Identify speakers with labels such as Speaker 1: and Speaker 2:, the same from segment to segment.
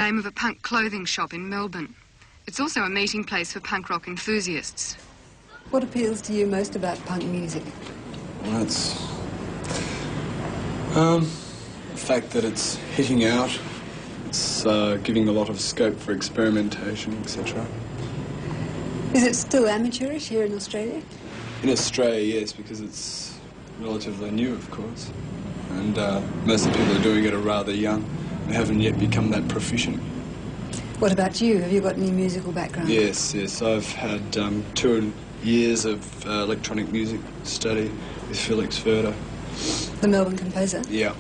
Speaker 1: Name of a punk clothing shop in Melbourne. It's also a meeting place for punk rock enthusiasts.
Speaker 2: What appeals to you most about punk music?
Speaker 3: Well, it's the fact that it's hitting out, it's giving a lot of scope for experimentation, etc.
Speaker 2: Is it still amateurish here in Australia?
Speaker 3: In Australia, yes, because it's relatively new, of course. And most of the people who are doing it are rather young and haven't yet become that proficient.
Speaker 2: What about you? Have you got any musical background?
Speaker 3: Yes. I've had 2 years of electronic music study with Felix Furter.
Speaker 2: The Melbourne composer?
Speaker 3: Yeah.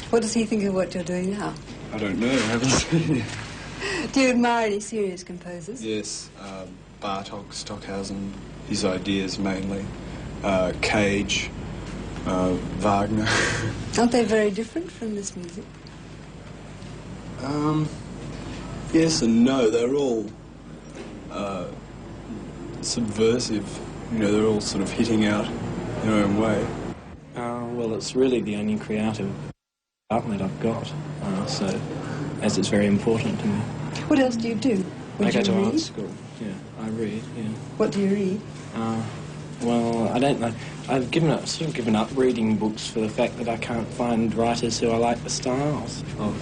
Speaker 2: What does he think of what you're doing now?
Speaker 3: I don't know, I haven't seen it.
Speaker 2: Do you admire any serious composers?
Speaker 3: Yes, Bartok, Stockhausen, his ideas mainly, Cage, Wagner.
Speaker 2: Aren't they very different from this music?
Speaker 3: Yes and no. They're all subversive. You know, they're all sort of hitting out in their own way.
Speaker 4: Well, it's really the only creative outlet I've got, so as it's very important to me.
Speaker 2: What else do you do?
Speaker 4: I go to art school. Yeah, I read. Yeah.
Speaker 2: What do you read?
Speaker 4: Well, I don't know. I've sort of given up reading books for the fact that I can't find writers who I like the styles of.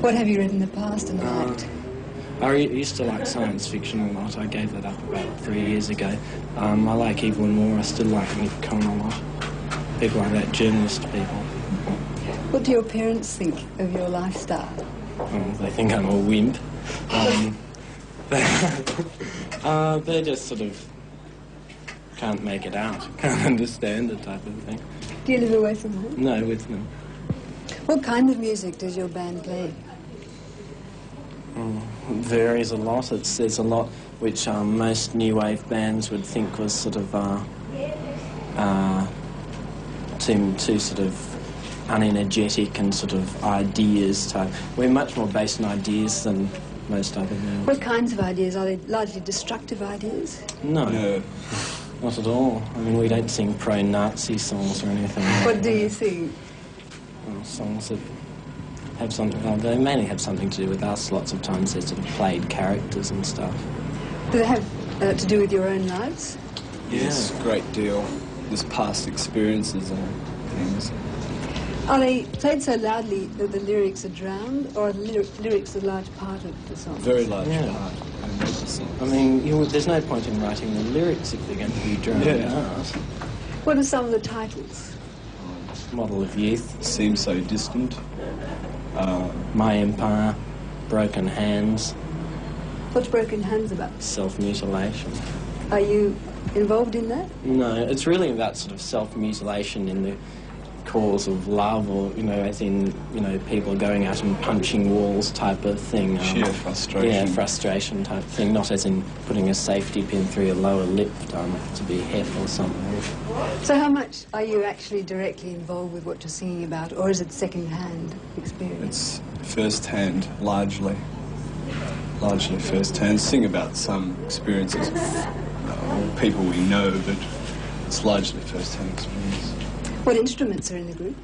Speaker 2: What have you read in the past and liked?
Speaker 4: I used to like science fiction a lot. I gave that up about 3 years ago. I like Evelyn Waugh. I still like Nick Cohn a lot. People like that, journalist people.
Speaker 2: What do your parents think of your lifestyle?
Speaker 4: They think I'm a wimp. They just sort of can't make it out, can't understand it type of thing.
Speaker 2: Do you live away from home?
Speaker 4: No, with them.
Speaker 2: What kind of music does your band play?
Speaker 4: It varies a lot. There's a lot which most new wave bands would think was sort of too sort of unenergetic and sort of ideas type. We're much more based on ideas than most other bands.
Speaker 2: What kinds of ideas? Are they largely destructive ideas?
Speaker 4: No, not at all. I mean, we don't sing pro-Nazi songs or anything.
Speaker 2: What do you sing?
Speaker 4: Well, songs that have something. Well, they mainly have something to do with us. Lots of times they're sort of played characters and stuff.
Speaker 2: Do they have to do with your own lives?
Speaker 3: Yes, a great deal. There's past experiences and things.
Speaker 2: Are they played so loudly that the lyrics are drowned, or are the lyrics a large part of the song?
Speaker 3: Very large
Speaker 4: Yeah.
Speaker 3: part.
Speaker 4: I mean, there's no point in writing the lyrics if they're going to be drowned out.
Speaker 2: What are some of the titles?
Speaker 4: Model of Youth,
Speaker 3: Seems so distant.
Speaker 4: My Empire, Broken Hands,
Speaker 2: What's Broken Hands about?
Speaker 4: self-mutilation.
Speaker 2: Are you involved in that?
Speaker 4: No, it's really about sort of self-mutilation in the cause of love, or, you know, as in, you know, people going out and punching walls type of thing.
Speaker 3: Sheer frustration.
Speaker 4: Yeah, frustration type thing, not as in putting a safety pin through your lower lip to be hef or something.
Speaker 2: So how much are you actually directly involved with what you're singing about, or is it second-hand experience?
Speaker 3: It's first-hand, largely. Largely first-hand. Sing about some experiences of people we know, but it's largely first-hand experience.
Speaker 2: What instruments are in the group?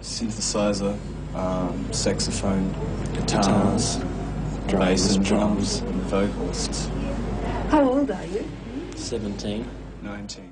Speaker 3: Synthesizer, saxophone, guitars, bass and drums, and vocalists.
Speaker 2: How old are you?
Speaker 4: 17.
Speaker 3: 19.